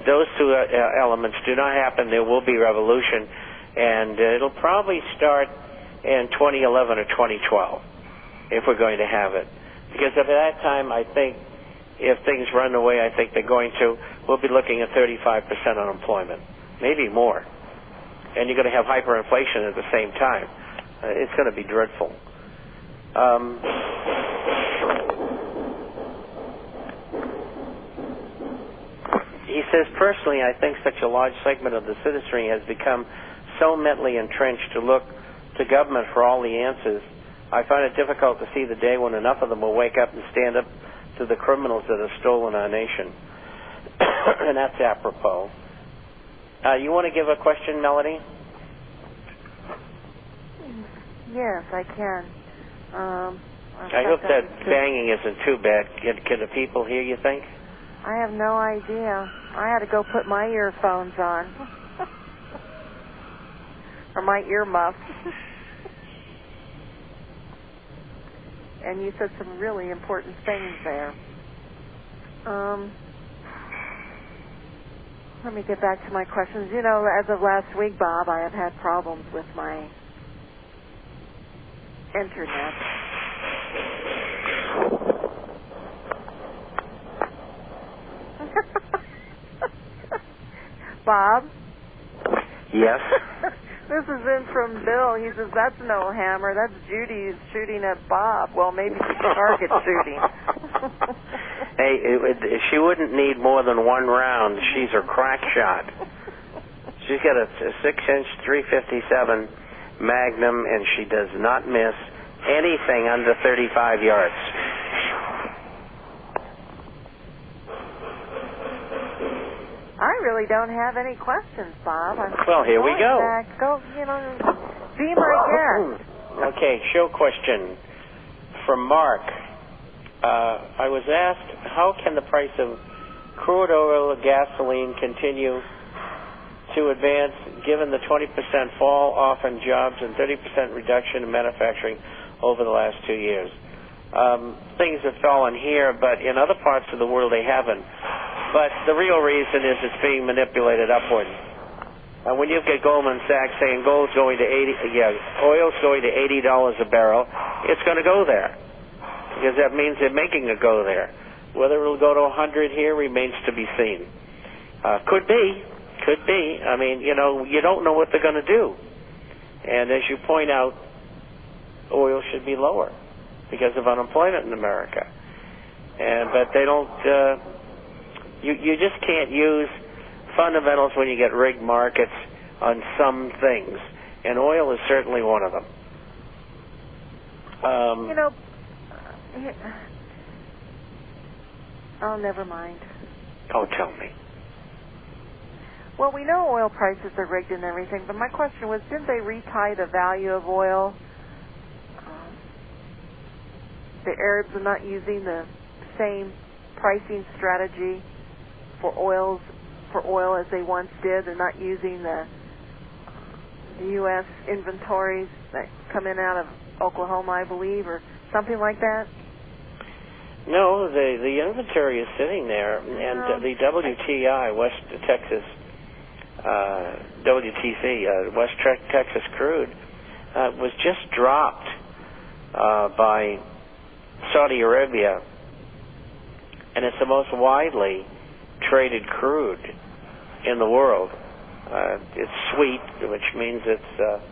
those two elements do not happen, there will be revolution, and it'll probably start in 2011 or 2012 if we're going to have it. Because at that time, I think, if things run the way I think they're going to, we'll be looking at 35% unemployment, maybe more. And you're going to have hyperinflation at the same time. It's going to be dreadful. He says, personally, I think such a large segment of the citizenry has become so mentally entrenched to look to government for all the answers. I find it difficult to see the day when enough of them will wake up and stand up to the criminals that have stolen our nation. And that's apropos. You want to give a question, Melody? Yes, I can. I hope that banging isn't too bad. Can the people hear, you think? I have no idea. I had to go put my earphones on. Or my earmuffs. And you said some really important things there. Let me get back to my questions. You know, as of last week, Bob, I have had problems with my internet. Bob? Yes? This is in from Bill. He says, that's no hammer. That's Judy shooting at Bob. Well, maybe she's target shooting. Hey, she wouldn't need more than one round. She's her crack shot. She's got a 6-inch 357 Magnum, and she does not miss anything under 35 yards. I really don't have any questions, Bob. Well, here we go. Go, be my guest. Okay, show question from Mark. I was asked, how can the price of crude oil or gasoline continue to advance given the 20% fall off in jobs and 30% reduction in manufacturing over the last 2 years? Things have fallen here, but in other parts of the world they haven't. But the real reason is it's being manipulated upward. When you get Goldman Sachs saying oil's going to $80 a barrel, it's going to go there. Because that means they're making it go there. Whether it'll go to 100 here remains to be seen. Could be. I mean, you don't know what they're going to do. And as you point out, oil should be lower because of unemployment in America. But they don't. You just can't use fundamentals when you get rigged markets on some things, and oil is certainly one of them. Oh, never mind. Oh, tell me. Well, we know oil prices are rigged and everything, but my question was, didn't they retie the value of oil? The Arabs are not using the same pricing strategy for oil as they once did. They're not using the U.S. inventories that come in out of Oklahoma, I believe, or something like that. No, the inventory is sitting there, and the WTI, West Texas, WTC, West Texas crude, was just dropped by Saudi Arabia, and it's the most widely traded crude in the world. It's sweet, which means it's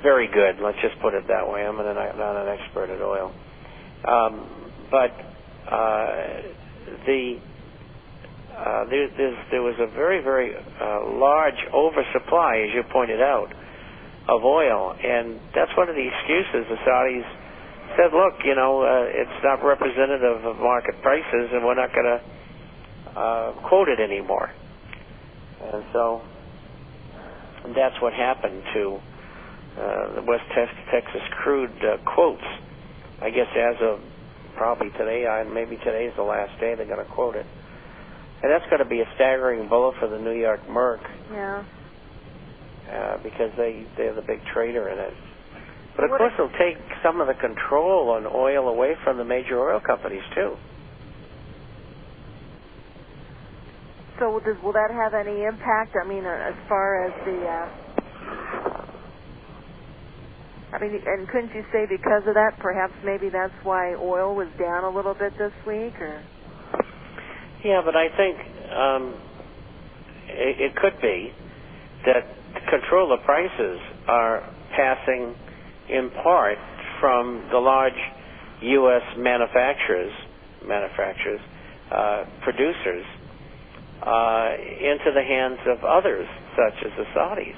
very good. Let's just put it that way. I'm not an expert at oil. But there was a very, very large oversupply, as you pointed out, of oil. And that's one of the excuses the Saudis said, look, it's not representative of market prices, and we're not going to quote it anymore. And so that's what happened to the West Texas crude quotes. I guess as of probably today, maybe today's the last day they're going to quote it. And that's going to be a staggering blow for the New York Merc. Yeah. Because they're the big trader in it. But of course it'll take some of the control on oil away from the major oil companies too. So will that have any impact? I mean, as far as and couldn't you say because of that, perhaps maybe that's why oil was down a little bit this week, or? Yeah, but I think it could be that the control of prices are passing in part from the large U.S. producers, into the hands of others, such as the Saudis.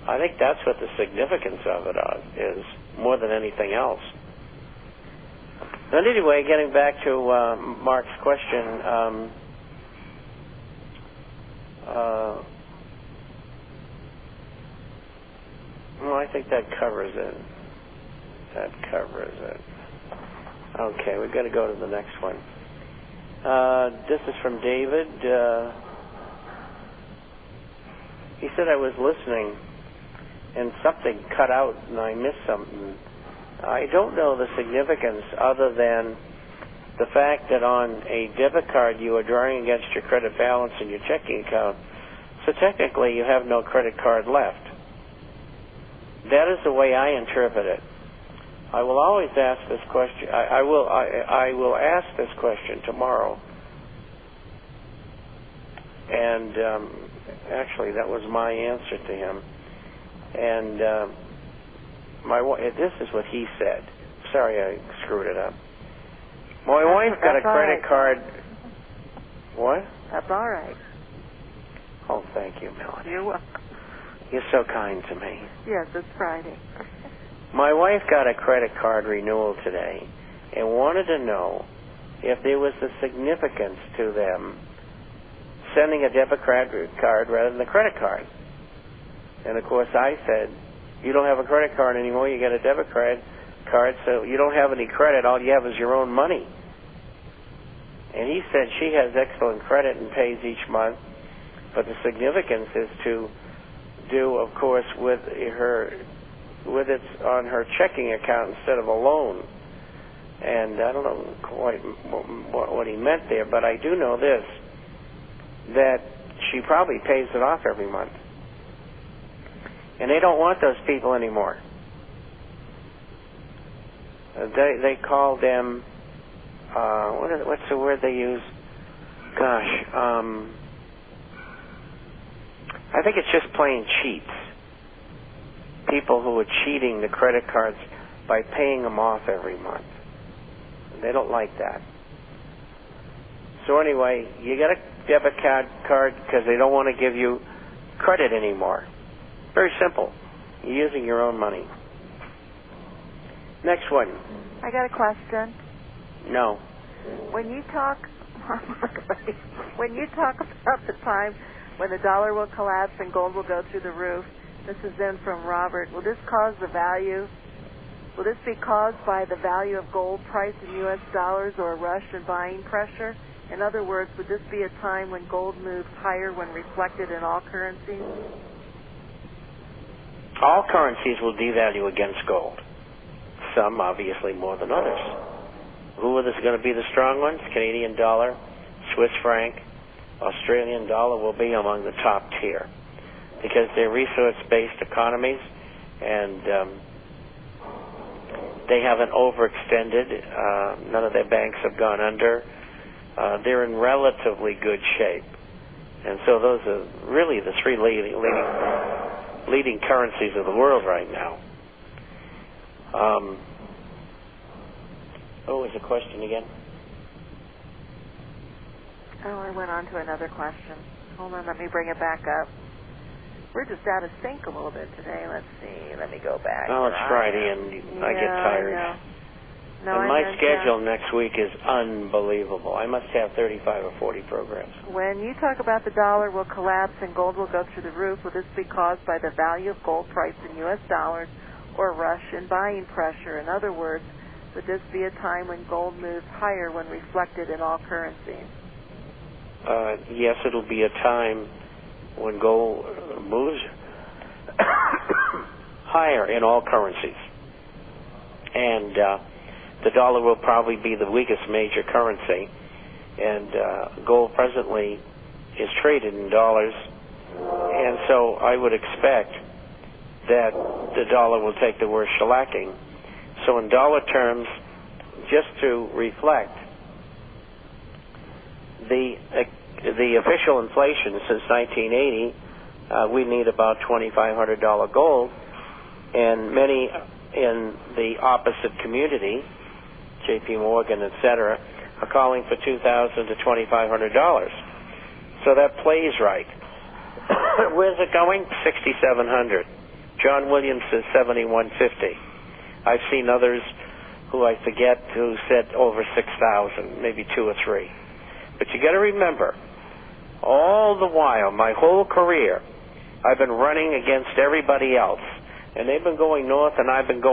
I think that's what the significance of it is, more than anything else. But anyway, getting back to Mark's question, well, I think that covers it. Okay, we've got to go to the next one. This is from David. He said, I was listening and something cut out and I missed something. I don't know the significance other than the fact that on a debit card you are drawing against your credit balance in your checking account, so technically you have no credit card left. That is the way I interpret it. I will always ask this question. I will ask this question tomorrow. And actually, that was my answer to him. And this is what he said. Sorry, I screwed it up. My wife got a credit card. What? That's all right. Oh, thank you, Melanie. You're welcome. You're so kind to me. Yes, it's Friday. My wife got a credit card renewal today and wanted to know if there was a significance to them sending a debit card rather than a credit card. And, of course, I said, you don't have a credit card anymore. You get a debit card, so you don't have any credit. All you have is your own money. And he said she has excellent credit and pays each month, but the significance is to do, of course, with it on her checking account instead of a loan. And I don't know quite what he meant there, but I do know this, that she probably pays it off every month. And they don't want those people anymore. They call them, what's the word they use? Gosh, I think it's just plain cheats. People who are cheating the credit cards by paying them off every month. They don't like that. So anyway, you get a debit card because they don't want to give you credit anymore. Very simple. You're using your own money. Next one. I got a question. No. When you talk about the time when the dollar will collapse and gold will go through the roof, this is then from Robert. Will this be caused by the value of gold price in U.S. dollars or a rush in buying pressure? In other words, would this be a time when gold moves higher when reflected in all currencies? All currencies will devalue against gold. Some, obviously, more than others. Who are going to be the strong ones? Canadian dollar, Swiss franc, Australian dollar will be among the top tier because they're resource-based economies and they haven't overextended. None of their banks have gone under. They're in relatively good shape. And so those are really the three leading currencies of the world right now. What was the question again? Oh, I went on to another question. Hold on, let me bring it back up. We're just out of sync a little bit today. Let's see. Let me go back. Oh, it's Friday, and I get tired. I know. No, and my schedule next week is unbelievable. I must have 35 or 40 programs. When you talk about the dollar will collapse and gold will go through the roof, will this be caused by the value of gold price in U.S. dollars or a rush in buying pressure? In other words, would this be a time when gold moves higher when reflected in all currencies? Yes, it'll be a time when gold moves higher in all currencies. And the dollar will probably be the weakest major currency. And gold presently is traded in dollars, and so I would expect that the dollar will take the worst shellacking. So in dollar terms, just to reflect, the official inflation since 1980, we need about $2,500 gold, and many in the opposite community, J.P. Morgan, etc., are calling for $2,000 to $2,500. So that plays right. Where's it going? 6,700. John Williams says 7,150. I've seen others who I forget who said over 6,000, maybe 2 or 3. But you got to remember, all the while, my whole career, I've been running against everybody else, and they've been going north, and I've been going